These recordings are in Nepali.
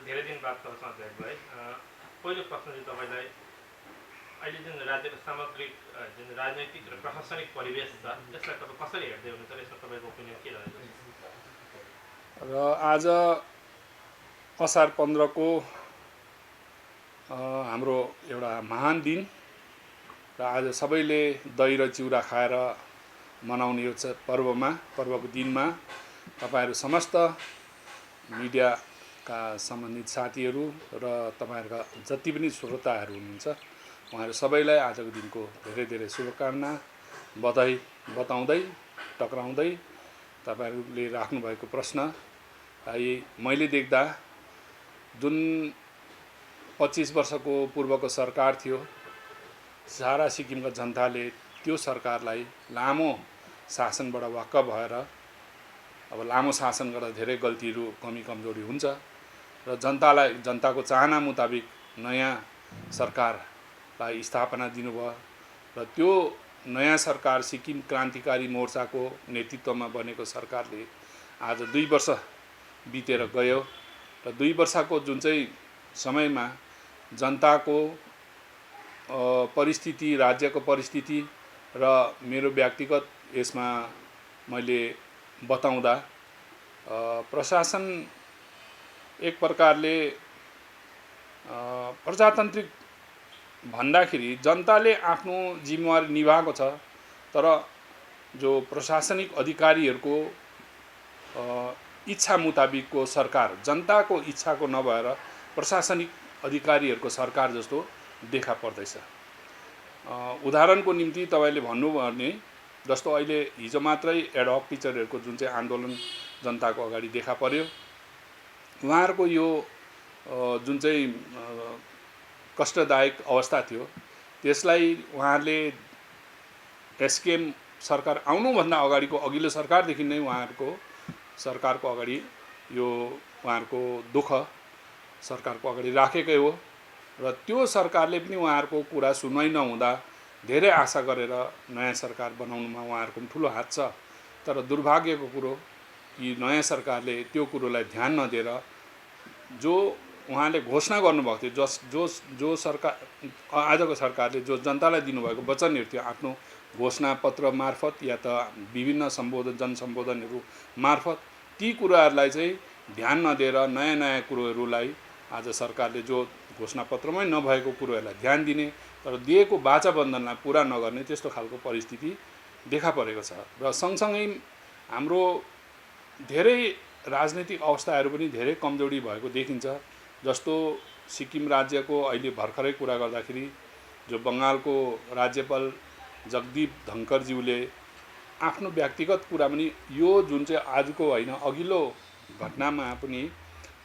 धेरै दिन बाद तपाईँसँग भेट भयो। पहिलो प्रश्न चाहिँ तपाईँलाई अहिले जुन राज्यको सामग्रिक जुन राजनैतिक र प्रशासनिक परिवेश छ त्यसलाई तपाईँ कसरी हेर्दै हुनुहुन्छ र यसमा तपाईँको ओपिनियन के रहेको छ? र आज असार 15 को हाम्रो एउटा महान दिन र आज सबैले दही र चिउरा खाएर मनाउने यो पर्वको दिनमा तपाईहरु समस्त मिडियाका सम्बन्धित साथीहरू र तपाईहरुका जति पनि श्रोताहरू हुनुहुन्छ उहाँहरु सबैलाई आजको दिनको धेरै धेरै शुभकामना बधाई बताउँदै टक्राउँदै तपाईहरुले राख्नु भएको प्रश्न मैले देख्दा जुन 25 वर्षको पूर्वको सरकार थियो सारा सिक्किमका जनताले त्यो सरकारलाई लामो शासनबाट वाक्क भएर अब लामो शासन गर्दा धेरै गल्तीहरू कमी कमजोरी हुन्छ र जनताको चाहना मुताबिक नयाँ सरकारलाई स्थापना दिनुभयो र त्यो नयाँ सरकार सिक्किम क्रान्तिकारी मोर्चाको नेतृत्वमा बनेको सरकारले आज 2 वर्ष बितेर गयो र 2 वर्षको जुन चाहिँ समयमा जनताको परिस्थिति राज्यको परिस्थिति र मेरो व्यक्तिगत यसमा मैले बताउँदा प्रशासन एक प्रकारले प्रजातान्त्रिक भन्दाखेरि जनताले आफ्नो जिम्मेवारी निभाएको छ तर जो प्रशासनिक अधिकारीहरूको इच्छा मुताबिकको सरकार जनताको इच्छाको नभएर प्रशासनिक अधिकारीहरूको सरकार जस्तो देखा पर्दैछ। उदाहरणको निम्ति तपाईले भन्नु भने जस्तो अहिले हिजो मात्रै एडहक टिचरहरूको जुन चाहिँ आन्दोलन जनताको अगाडि देखा पर्यो उहाँहरुको यो जुन चाहिँ कष्टदायक अवस्था थियो त्यसलाई उहाँहरुले एसकेएम सरकार आउनुभन्दा अगाडिको अघिल्लो सरकारदेखि नै उहाँहरुको सरकारको अगाडि यो उहाँहरुको दुःख सरकारको अगाडि राखेकै हो र त्यो सरकारले पनि उहाँहरुको कुरा सुन्नै नहुँदा धेरै आशा गरेर नयाँ सरकार बनाउनुमा उहाँहरुको ठूलो हात छ तर दुर्भाग्यको कुरो कि नयाँ सरकारले त्यो कुरोलाई ध्यान नदिएर जो उहाँले घोषणा गर्नुभएको थियो जो सरकार आजको सरकारले जो जनतालाई दिनुभएको वचनहरु थियो आफ्नो घोषणा पत्र मार्फत या त विभिन्न जनसम्बोधनहरु मार्फत ती कुराहरुलाई चाहिँ ध्यान नदिएर नयाँ कुरोहरुलाई आज सरकारले जो घोषणा पत्रमै नभएको कुरोहरुलाई ध्यान दिने तर दिएको वाचाबन्धनलाई पूरा नगर्ने त्यस्तो खालको परिस्थिति देखा परेको छ र सँगसँगै हाम्रो धेरै राजनीतिक अवस्थाहरू पनि धेरै कमजोरी भएको देखिन्छ। जस्तो सिक्किम राज्यको अहिले भर्खरै कुरा गर्दाखेरि जो बंगालको राज्यपाल जगदीप धनखडज्यूले आफ्नो व्यक्तिगत कुरा पनि यो जुन चाहिँ आजको हैन अघिल्लो घटनामा पनि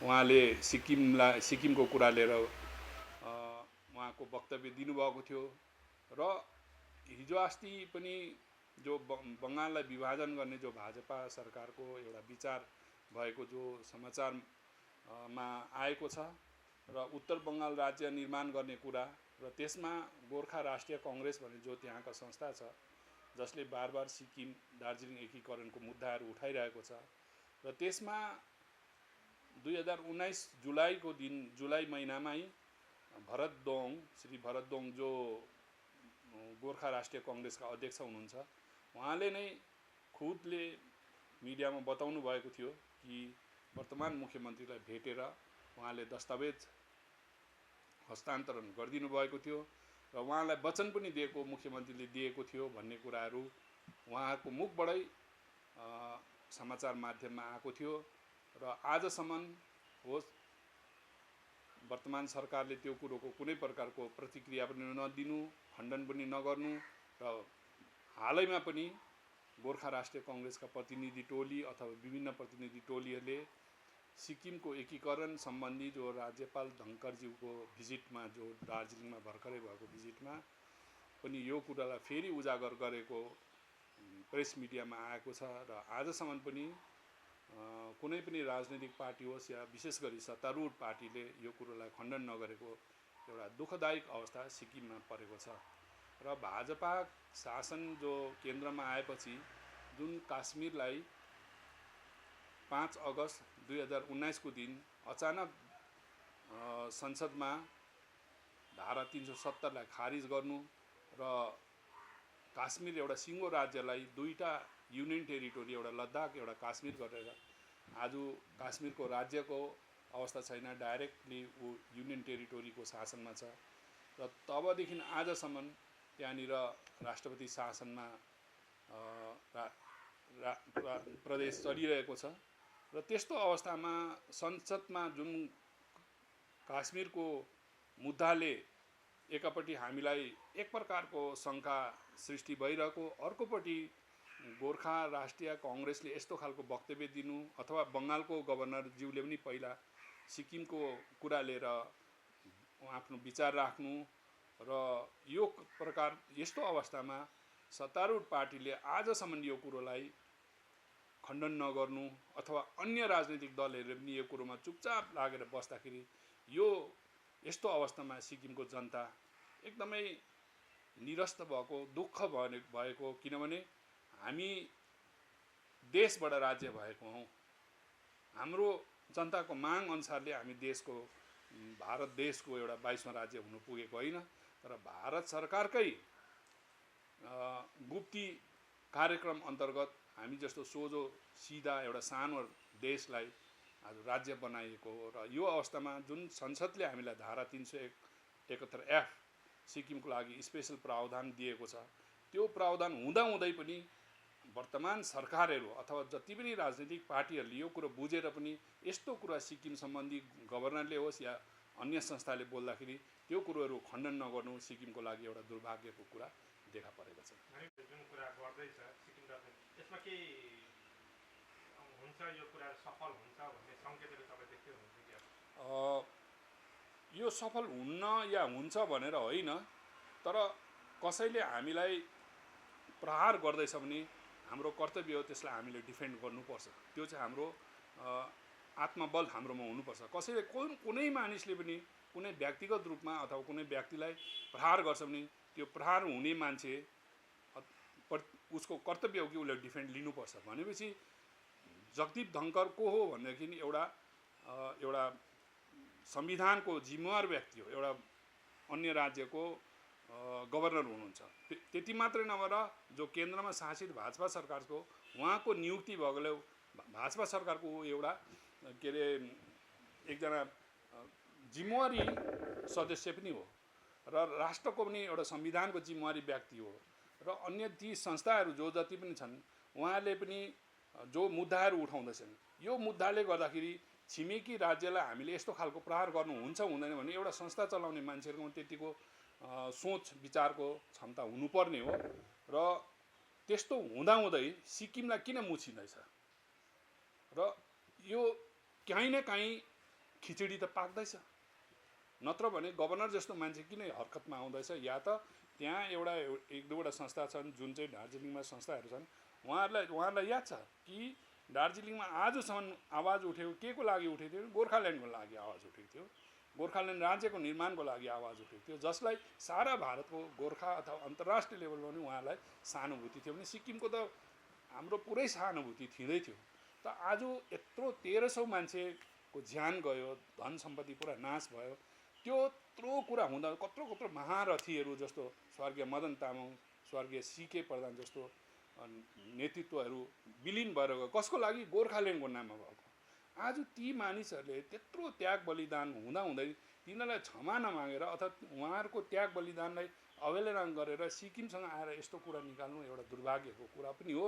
उहाँले सिक्किमको कुरा लिएर उहाँको वक्तव्य दिनुभएको थियो र हिजो अस्ति पनि जो बंगाललाई विभाजन गर्ने जो भाजपा सरकारको एउटा विचार भएको जो समाचारमा आएको छ र उत्तर बंगाल राज्य निर्माण गर्ने कुरा र त्यसमा गोर्खा राष्ट्रिय कांग्रेस भन्ने जो त्यहाँका संस्था छ जसले बारबार सिक्किम दार्जिलिङ एकीकरणको मुद्दाहरू उठाइरहेको छ र त्यसमा 2019 जुलाई महिनामै श्री भरत दोङ जो गोर्खा राष्ट्रिय कांग्रेसका अध्यक्ष हुनुहुन्छ उहाँले नै खुदले मिडियामा बताउनु भएको थियो कि वर्तमान मुख्यमन्त्रीलाई भेटेर उहाँले दस्तावेज हस्तान्तरण गरिदिनु भएको थियो र उहाँलाई वचन पनि दिएको मुख्यमन्त्रीले दिएको थियो भन्ने कुराहरू उहाँको मुखबाटै समाचार माध्यममा आएको थियो र आजसम्म होस् वर्तमान सरकारले त्यो कुरोको कुनै प्रकारको प्रतिक्रिया पनि नदिनु खण्डन पनि नगर्नु र हालैमा पनि गोर्खा राष्ट्रिय कांग्रेसका प्रतिनिधि टोली अथवा विभिन्न प्रतिनिधि टोलीहरूले सिक्किमको एकीकरण सम्बन्धी जो राज्यपाल धनखडज्यूको भिजिटमा जो दार्जिलिङमा भर्खरै भएको भिजिटमा पनि यो कुरालाई फेरि उजागर गरेको प्रेस मिडियामा आएको छ र आजसम्म पनि कुनै पनि राजनीतिक पार्टी होस् या विशेष गरी सत्तारूढ पार्टीले यो कुरोलाई खण्डन नगरेको एउटा दुःखदायक अवस्था सिक्किममा परेको छ र भाजपा शासन जो केन्द्रमा आएपछि जुन काश्मीरलाई 5 अगस्त 2019 को दिन अचानक संसदमा धारा 370लाई खारिज गर्नु र काश्मीर एउटा सिङ्गो राज्यलाई दुईटा युनियन टेरिटोरी, एउटा लद्दाख एउटा काश्मीर गरेर आज काश्मीरको राज्यको अवस्था छैन, डाइरेक्टली ऊ युनियन टेरिटोरीको शासनमा छ र तबदेखि आजसम्म त्यहाँनिर राष्ट्रपति शासनमा प्रदेश चलिरहेको छ र त्यस्तो अवस्थामा संसदमा जुन काश्मीरको मुद्दाले एकापट्टि हामीलाई एक प्रकारको शङ्का सृष्टि भइरहेको, अर्कोपट्टि गोर्खा राष्ट्रिय काङ्ग्रेसले यस्तो खालको वक्तव्य दिनु अथवा बङ्गालको गभर्नरज्यूले पनि पहिला सिक्किमको कुरा लिएर आफ्नो विचार राख्नु र यो प्रकार यस्तो अवस्थामा सत्तारूढ पार्टीले आजसम्म यो कुरोलाई खण्डन नगर्नु अथवा अन्य राजनीतिक दलहरूले पनि यो कुरोमा चुपचाप लागेर बस्दाखेरि यो यस्तो अवस्थामा सिक्किमको जनता एकदमै निरस्त भएको, दुःख भएको, किनभने हामी देशबाट राज्य भएको हौँ। हाम्रो जनताको माग अनुसारले हामी देशको भारत देशको एउटा 22वां राज्य हुनु पुगेको होइन, तर भारत सरकारकै गुप्ती कार्यक्रम अन्तर्गत हामी जस्तो सोझो सिधा एउटा सानो देशलाई आज राज्य बनाइएको हो। र यो अवस्थामा जुन संसदले हामीलाई धारा 371F सिक्किमको लागि स्पेसल प्रावधान दिएको छ, त्यो प्रावधान हुँदाहुँदै पनि वर्तमान सरकारहरू अथवा जति पनि राजनीतिक पार्टीहरूले यो कुरो बुझेर पनि यस्तो कुरा सिक्किम सम्बन्धी गभर्नरले होस् या अन्य संस्थाले बोल्दाखेरि त्यो कुरोहरू खण्डन नगर्नु सिक्किमको लागि एउटा दुर्भाग्यको कुरा देखा परेको छ। जुन कुरा गर्दैछ सिक्किम यसमा के हुन्छ, यो कुरा सफल हुन्छ भन्ने सङ्केतहरू तपाईँ देख्दै हुनुहुन्छ कि? यो सफल हुन्न या हुन्छ भनेर होइन, तर कसैले हामीलाई प्रहार गर्दैछ भने हाम्रो कर्तव्य हो त्यसलाई हामीले डिफेन्ड गर्नुपर्छ। त्यो चाहिँ हाम्रो आत्मबल हाम्रोमा हुनुपर्छ। कसैले कुनै मानिसले पनि कुनै व्यक्तिगत रूपमा अथवा कुनै व्यक्तिलाई प्रहार गर्छ भने त्यो प्रहार हुने मान्छे उसको कर्तव्य हो कि उसले डिफेन्ड लिनुपर्छ। भनेपछि जगदीप धनखड को हो भनेदेखि एउटा संविधानको जिम्मेवार व्यक्ति हो, एउटा अन्य राज्यको गभर्नर हुनुहुन्छ। त्यति मात्रै नभएर जो केन्द्रमा शासित भाजपा सरकारको उहाँको नियुक्ति भएकोले भाजपा सरकारको एउटा के अरे एकजना जिम्मेवारी सदस्य पनि हो र राष्ट्रको पनि एउटा संविधानको जिम्मेवारी व्यक्ति हो र अन्य ती संस्थाहरू जो जति पनि छन् उहाँले पनि जो मुद्दाहरू उठाउँदैछन्, यो मुद्दाले गर्दाखेरि छिमेकी राज्यलाई हामीले यस्तो खालको प्रहार गर्नु हुन्छ हुँदैन भने एउटा संस्था चलाउने मान्छेहरूको त्यतिको सोच विचारको क्षमता हुनुपर्ने हो र त्यस्तो हुँदाहुँदै सिक्किमलाई किन मुछिँदैछ र यो कहीँ न कहीँ खिचडी त पाक्दैछ, नत्र भने गभर्नर जस्तो मान्छे किन हरकतमा आउँदैछ? या त त्यहाँ एउटा एक दुईवटा संस्था छन् जुन चाहिँ दार्जिलिङमा संस्थाहरू छन्, उहाँहरूलाई याद छ कि दार्जिलिङमा आजसम्म आवाज उठेको के को लागि उठेको थियो? गोर्खाल्यान्डको लागि आवाज उठेको थियो, गोर्खाल्यान्ड राज्यको निर्माणको लागि आवाज उठेको थियो, जसलाई सारा भारतको गोर्खा अथवा अन्तर्राष्ट्रिय लेभलमा पनि उहाँलाई सहानुभूति थियो भने सिक्किमको त हाम्रो पुरै सहानुभूति थिँदै थियो। त आज यत्रो 1300 मान्छेको ज्यान गयो, धन सम्पत्ति पुरा नाश भयो, त्यत्रो कुरा हुँदा कत्रो महारथीहरू जस्तो स्वर्गीय मदन तामाङ, स्वर्गीय सीके प्रधान जस्तो नेतृत्वहरू विलिन भएर गयो। कसको लागि? गोर्खाल्यान्डको नाममा भएको। आज ती मानिसहरूले त्यत्रो त्याग बलिदान हुँदाहुँदै तिनीहरूलाई क्षमा नमागेर अथवा उहाँहरूको त्याग बलिदानलाई अवहेलना गरेर सिक्किमसँग आएर यस्तो कुरा निकाल्नु एउटा दुर्भाग्यको कुरा पनि हो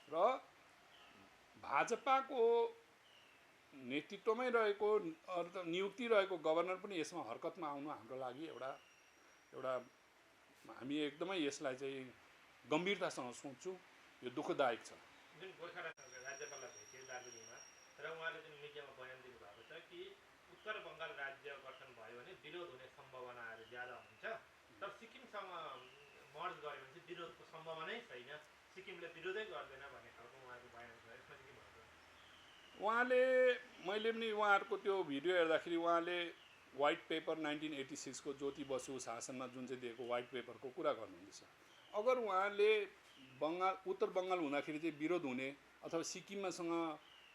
र भाजपाको नेतृत्वमै रहेको नियुक्ति रहेको गभर्नर पनि यसमा हरकतमा आउनु हाम्रो लागि एउटा हामी एकदमै यसलाई चाहिँ गम्भीरतासँग सोच्छौँ। यो दुःखदायक छ। जुन गोर्खा राज्यपाललाई भेट्यो दार्जिलिङमा र उहाँले जुन मिडियामा बयान दिनुभएको छ कि उत्तर बङ्गाल राज्य गठन भयो भने विरोध हुने सम्भावनाहरू ज्यादा हुन्छ, तर सिक्किमसँग मर्ज गऱ्यो भने चाहिँ विरोधको सम्भावनै छैन, सिक्किमले विरोधै गर्दैन भन्ने खालको उहाँको बयान छ। यसमा चाहिँ के भन्नु? उहाँले मैले पनि उहाँहरूको त्यो भिडियो हेर्दाखेरि उहाँले व्हाइट पेपर 1986 को ज्योति बसु शासनमा जुन चाहिँ दिएको व्हाइट पेपरको कुरा गर्नुहुँदैछ। अगर उहाँले उत्तर बङ्गाल हुँदाखेरि चाहिँ विरोध हुने अथवा सिक्किमसँग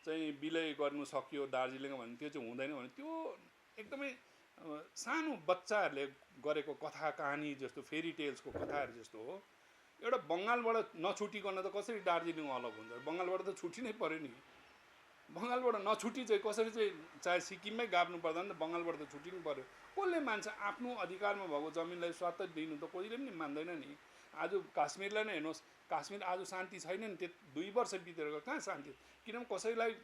चाहिँ विलय गर्नु सकियो दार्जिलिङमा भने त्यो चाहिँ हुँदैन भने त्यो एकदमै सानो बच्चाहरूले गरेको कथा कहानी जस्तो फेरी टेल्सको कथाहरू जस्तो हो। एउटा बङ्गालबाट नछुटिकन त कसरी दार्जिलिङ अलग हुन्छ? बङ्गालबाट त छुट्टिनै पर्यो नि। बङ्गालबाट नछुटी चाहिँ कसरी चाहिँ चाहे सिक्किममै गाप्नु पर्दा नि त बङ्गालबाट त छुट्टिनु पर्यो। कसले मान्छ? आफ्नो अधिकारमा भएको जमिनलाई स्वात दिनु त कोहीले पनि मान्दैन नि। आज काश्मीरलाई नै हेर्नुहोस्, काश्मीर आज शान्ति छैन नि, 2 वर्ष बितेर गयो, कहाँ शान्ति? किनभने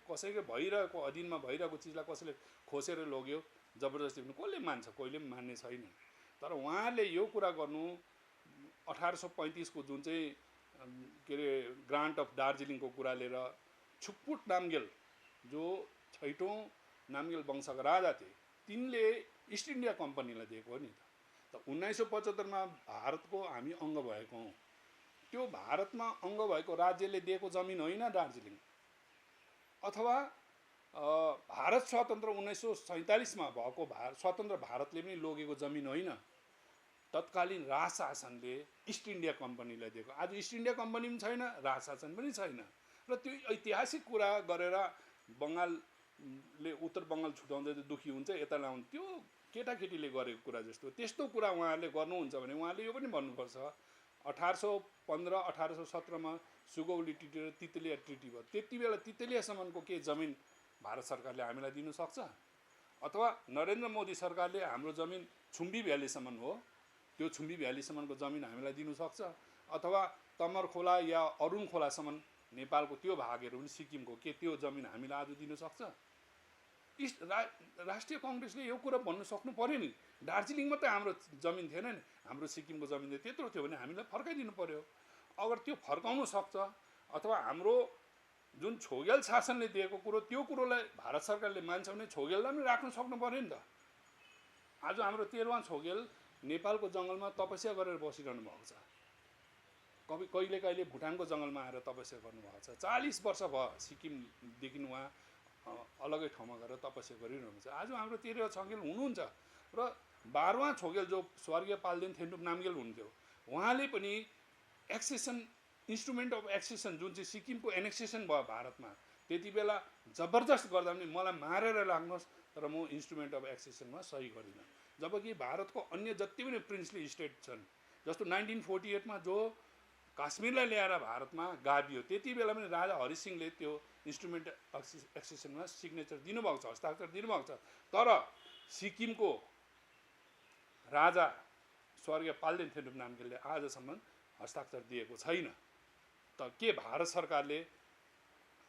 कसैको भइरहेको अधीनमा भइरहेको चिजलाई कसैले खोसेर लग्यो जबरजस्ती पनि कसले मान्छ? कोहीले पनि मान्ने छैन। तर उहाँले यो कुरा गर्नु 1835 को जुन चाहिँ के अरे ग्रान्ट अफ दार्जिलिङको कुरा लिएर छुकपुट नामगेल जो 6औं नामगेल वंशका राजा थिए तिनले इस्ट इन्डिया कम्पनीलाई दिएको हो नि त। 1975 मा भारतको हामी अङ्ग भएको हौँ। त्यो भारतमा अङ्ग भएको राज्यले दिएको जमिन होइन दार्जिलिङ, अथवा भारत स्वतन्त्र 1947 मा भएको स्वतन्त्र भारतले पनि लगेको जमिन होइन। तत्कालीन राज शासनले इस्ट इन्डिया कम्पनीलाई दिएको। आज इस्ट इन्डिया कम्पनी पनि छैन, राज शासन पनि छैन। र त्यो ऐतिहासिक कुरा गरेर बङ्गालले उत्तर बङ्गाल छुटाउँदै दुखी हुन्छ, यता लाउनु, त्यो केटाकेटीले गरेको कुरा जस्तो। त्यस्तो कुरा उहाँहरूले गर्नुहुन्छ भने उहाँले यो पनि भन्नुपर्छ 1815-1817 मा सुगौली ट्रिटी र तितलिया ट्रिटी भयो। त्यति बेला तितलियासम्मको के जमिन भारत सरकारले हामीलाई दिन सक्छ? अथवा नरेन्द्र मोदी सरकारले हाम्रो जमिन छुम्बी भ्यालीसम्म हो, त्यो छुम्बी भ्यालीसम्मको जमिन हामीलाई दिनु सक्छ? अथवा तमर खोला या अरुण खोलासम्म नेपालको त्यो भागहरू पनि सिक्किमको के त्यो जमिन हामीलाई आज दिन सक्छ? राष्ट्रिय काङ्ग्रेसले यो कुरा भन्नु सक्नु पर्यो नि। दार्जिलिङ मात्रै हाम्रो जमिन थिएन नि, हाम्रो सिक्किमको जमिन त्यत्रो थियो भने हामीलाई फर्काइदिनु पर्यो। अगर त्यो फर्काउनु सक्छ, अथवा हाम्रो जुन छोगेल शासनले दिएको कुरो त्यो कुरोलाई भारत सरकारले मान्छ भने छोगेललाई पनि राख्न सक्नु पर्यो नि त। आज हाम्रो 13वां छोगेल नेपालको जङ्गलमा तपस्या गरेर बसिरहनु भएको छ। कहिले कहिले भुटानको जङ्गलमा आएर तपस्या गर्नुभएको छ। 40 वर्ष भयो सिक्किमदेखि उहाँ अलगै ठाउँमा गएर तपस्या गरिरहनुहुन्छ। आज हाम्रो 13वां छोगेल हुनुहुन्छ र 12वां छोगेल जो स्वर्गीय पाल्देन थेन्डुप नामगेल हुनुहुन्थ्यो, उहाँले पनि एक्सेसन इन्स्ट्रुमेन्ट अफ एक्सेसन जुन चाहिँ सिक्किमको एनेक्सेसन भयो भारतमा, त्यति बेला जबरजस्त गर्दा पनि मलाई मारेर लाग्नुहोस् तर म इन्स्ट्रुमेन्ट अफ एक्सेसनमा सही गरिनँ। जबकि भारतको अन्य जति पनि प्रिन्सली स्टेट छन्, जस्तो 1948 मा जो काश्मीरलाई ल्याएर भारतमा गाभियो, त्यति बेला पनि राजा हरि सिंहले त्यो इन्स्ट्रुमेन्ट एक्सेसनमा सिग्नेचर दिनुभएको छ, हस्ताक्षर दिनुभएको छ। तर सिक्किमको राजा स्वर्गीय पाल्देन थेन्डुप नामगेलले आजसम्म हस्ताक्षर दिएको छैन। त के भारत सरकारले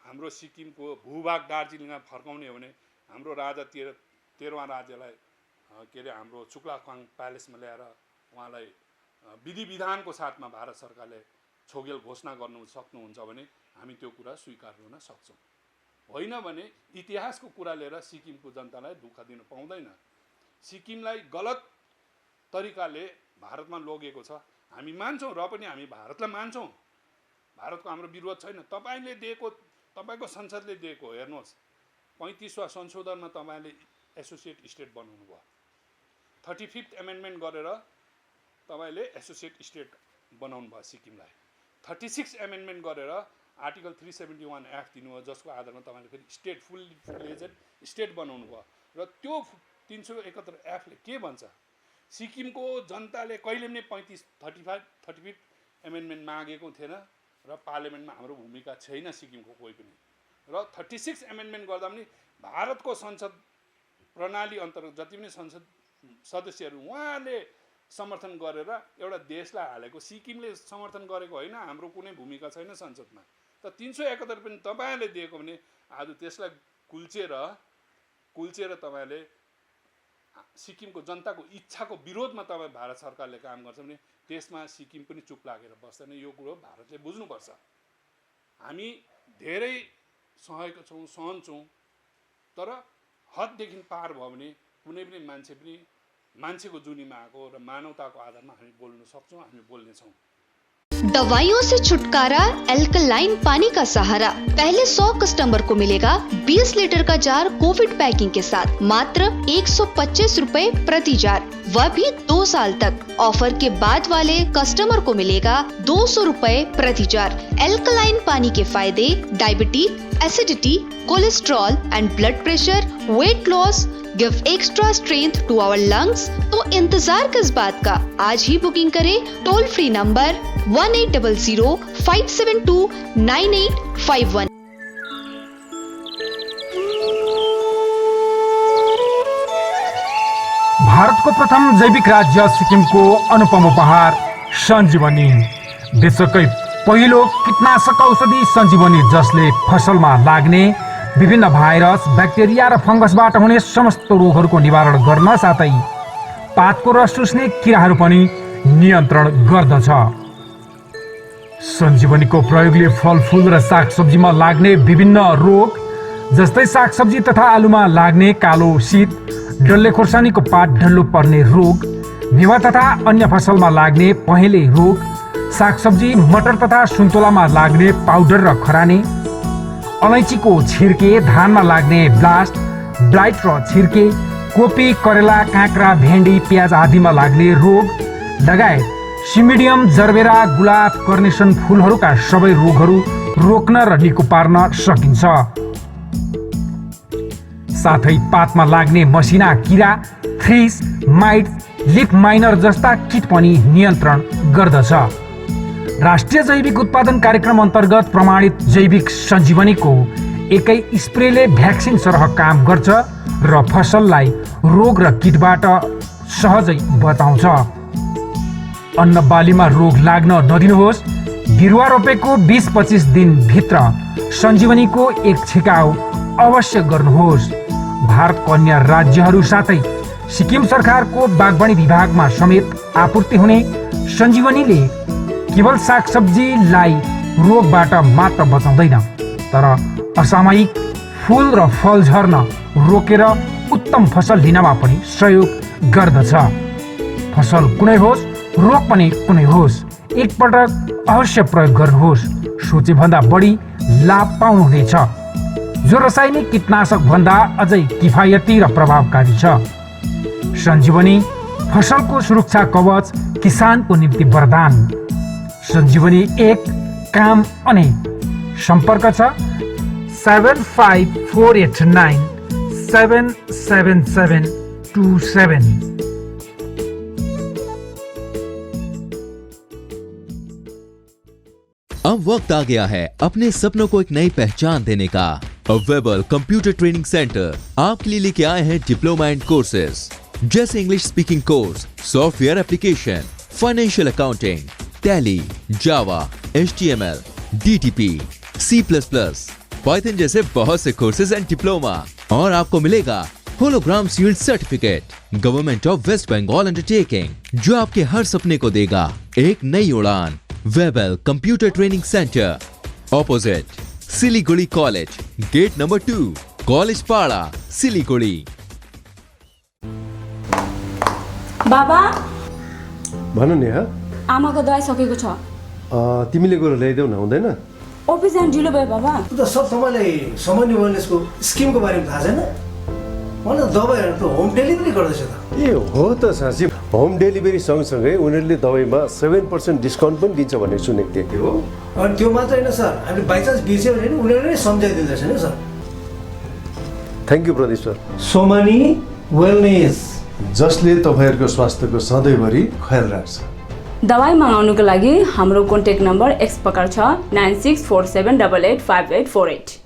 हाम्रो सिक्किमको भूभाग दार्जिलिङमा फर्काउने हो भने हाम्रो राजा 13वां राज्यलाई के अरे हाम्रो चुक्लाखाङ प्यालेसमा ल्याएर उहाँलाई विधि विधानको साथमा भारत सरकारले छोगेल घोषणा गर्नु सक्नुहुन्छ भने हामी त्यो कुरा स्वीकार गर्न सक्छौँ। होइन भने इतिहासको कुरा लिएर सिक्किमको जनतालाई दुःख दिन पाउँदैन। सिक्किमलाई गलत तरिकाले भारतमा लगेको छ, हामी मान्छौँ र पनि हामी भारतलाई मान्छौँ। भारतको हाम्रो विरोध छैन। तपाईँले दिएको, तपाईँको संसदले दिएको, हेर्नुहोस् 35वां संशोधनमा तपाईँले एसोसिएट स्टेट बनाउनु भयो। 35th एमेन्डमेन्ट गरेर तपाईँले एसोसिएट स्टेट बनाउनु भयो सिक्किमलाई। 36 एमेन्डमेन्ट गरेर आर्टिकल 371 एक्ट दिनुभयो, जसको आधारमा तपाईँले फेरि स्टेट फुल्ली फ्लेजेड स्टेट बनाउनु भयो। र त्यो 371 एक्टले के भन्छ? सिक्किमको जनताले कहिले पनि 35th एमेन्डमेन्ट मागेको थिएन र पार्लियामेन्टमा हाम्रो भूमिका छैन सिक्किमको कोही पनि। र 36 एमेन्डमेन्ट गर्दा पनि भारतको संसद प्रणाली अन्तर्गत जति पनि संसद सदस्यहरू उहाँले समर्थन गरेर एउटा देशलाई हालेको, सिक्किमले समर्थन गरेको होइन। हाम्रो कुनै भूमिका छैन संसदमा। त 371 पनि तपाईँले दिएको भने आज त्यसलाई कुल्चेर तपाईँले सिक्किमको जनताको इच्छाको विरोधमा तपाईँ भारत सरकारले काम गर्छ भने त्यसमा सिक्किम पनि चुप लागेर बस्दैन। यो कुरो भारतले बुझ्नुपर्छ। हामी धेरै सहेको छौँ, सहन्छौँ, तर हददेखि पार भयो भने कुनै पनि मान्छे पनि मान्छेको जुनीमा आएको र मानवताको आधारमा हामी बोल्न सक्छौँ, हामी बोल्नेछौँ। दवाइयों से छुटकारा एल्कलाइन पानी का सहारा। पहले 100 कस्टमर को मिलेगा 20 लीटर का जार कोविड पैकिंग के साथ मात्र 125 रुपए प्रति जार, वह भी 2 साल तक। ऑफर के बाद वाले कस्टमर को मिलेगा 200 रुपए प्रति जार। एल्कलाइन पानी के फायदे: diabetes, acidity, cholesterol and blood pressure, weight loss, give extra strength to our lungs. तो इंतजार किस बात का, आज ही बुकिंग करें टोल फ्री नंबर 1800-572-9851। भारतको प्रथम जैविक राज्य सिक्किमको अनुपम उपहार सञ्जीवनी। विश्वकै पहिलो कीटनाशक औषधि सञ्जीवनी, जसले फसलमा लाग्ने विभिन्न भाइरस, ब्याक्टेरिया र फंगसबाट हुने समस्त रोगहरूको निवारण गर्न साथै पातको रस चुस्ने किराहरू पनि नियन्त्रण गर्दछ। सञ्जीवनीको प्रयोगले फलफुल र सागसब्जीमा लाग्ने विभिन्न रोग जस्तै सागसब्जी तथा आलुमा लाग्ने कालो शीत, डल्ले खोर्सानीको पात ढल्लो पर्ने रोग, मेवा तथा अन्य फसलमा लाग्ने पहेँले रोग, सागसब्जी मटर तथा सुन्तोलामा लाग्ने पाउडर र खरानी, अलैँचीको छिर्के, धानमा लाग्ने ब्लास्ट, ब्लाइट र छिर्के, कोपी, करेला, काँक्रा, भेन्डी, प्याज आदिमा लाग्ने रोग लगायत सिमिडियम, जरबेरा, गुलाब, कर्नेसन फुलहरूका सबै रोगहरू रोक्न र निको पार्न सकिन्छ। साथै पातमा लाग्ने मसिना किरा, थ्रिस, माइट, लिफ माइनर जस्ता किट पनि नियन्त्रण गर्दछ। राष्ट्रिय जैविक उत्पादन कार्यक्रम अन्तर्गत प्रमाणित जैविक सञ्जीवनीको एकै स्प्रेले भ्याक्सिन सरह काम गर्छ र फसललाई रोग र किटबाट सहजै बचाउँछ। अन्न बालीमा रोग लाग्न नदिनुहोस्। बिरुवा रोपेको 20-25 दिनभित्र सञ्जीवनीको एक छिकाउ अवश्य गर्नुहोस्। भारतको अन्य राज्यहरू साथै सिक्किम सरकारको बागवानी विभागमा समेत आपूर्ति हुने सञ्जीवनीले केवल सागसब्जीलाई रोगबाट मात्र बचाउँदैन, तर असामयिक फूल र फल झर्न रोकेर उत्तम फसल लिनमा पनि सहयोग गर्दछ। फसल कुनै होस्, रोग पनि कुनै होस्, एकपटक अवश्य प्रयोग गर्नुहोस्। सोचे भन्दा बढी लाभ पाउनुहुनेछ, जो रासायनिक कीटनाशक भन्दा अझै किफायती र प्रभावकारी छ। सञ्जीवनी फसलको सुरक्षा कवच, किसानको निम्ति वरदान। सञ्जीवनी एक काम अनेक। सम्पर्क छ 7548977727। अब वक्त आ गया है अपने सपनों को एक नई पहचान देने का। वेबल कंप्यूटर ट्रेनिंग सेंटर आपके लिए लेके आए हैं डिप्लोमा एंड कोर्सेज जैसे English speaking course, software application, financial accounting, Tally, Java, HTML, DTP, C++, Python जैसे बहुत से कोर्सेज एंड डिप्लोमा। और आपको मिलेगा hologram sealed certificate government of West Bengal undertaking, जो आपके हर सपने को देगा एक नई उड़ान। Webel computer training centre, opposite Siliguri college, gate number 2, college Para, Siliguri. बाबा भन नि। आमाको दबाई सकेको छ। तिमीले गएर ल्याइदेऊ न, हुँदैन? अफिस जान ढिलो भयो बाबा। त सब तपाईँलाई सामान्य वेलनेसको स्किमको बारेमा थाहा छैन? मलाई दबाईहरू त होम डेलिभरी गर्दैछ त। ए हो त साँच्ची, होम डेलिभरी सँगसँगै उनीहरूले दबाईमा 7% डिस्काउन्ट पनि दिन्छ भनेर सुनेको थिएँ। हो, अनि त्यो मात्र होइन सर, हामीले बाइचान्स बिर्स्यो भने नि उनीहरूले नै सम्झाइदिँदैछ नि sir. Thank you Pradeep sir. Somani wellness, जसले तपाईँहरूको स्वास्थ्यको सधैँभरि ख्याल राख्छ। दबाई मगाउनुको लागि हाम्रो कन्ट्याक्ट नम्बर एक्स प्रकार छ 9647885848।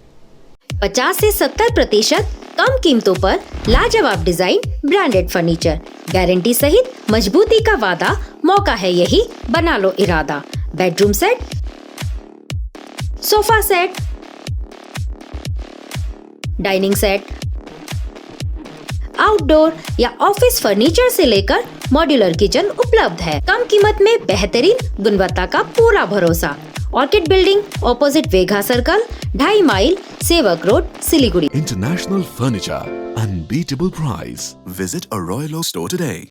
50 से 70% कम कीमतों पर लाजवाब डिजाइन, ब्रांडेड फर्नीचर, गारंटी सहित मजबूती का वादा। मौका है यही, बना लो इरादा। Bedroom set, sofa set, dining set, outdoor या ऑफिस फर्नीचर से लेकर मॉड्यूलर किचन उपलब्ध है। कम कीमत में बेहतरीन गुणवत्ता का पूरा भरोसा। ऑर्किड बिल्डिंग, ऑपोजिट वेगा सर्कल, 2.5 माइल, सेवक road, Siliguri. International Furniture, unbeatable price. Visit a Royal Oak store today.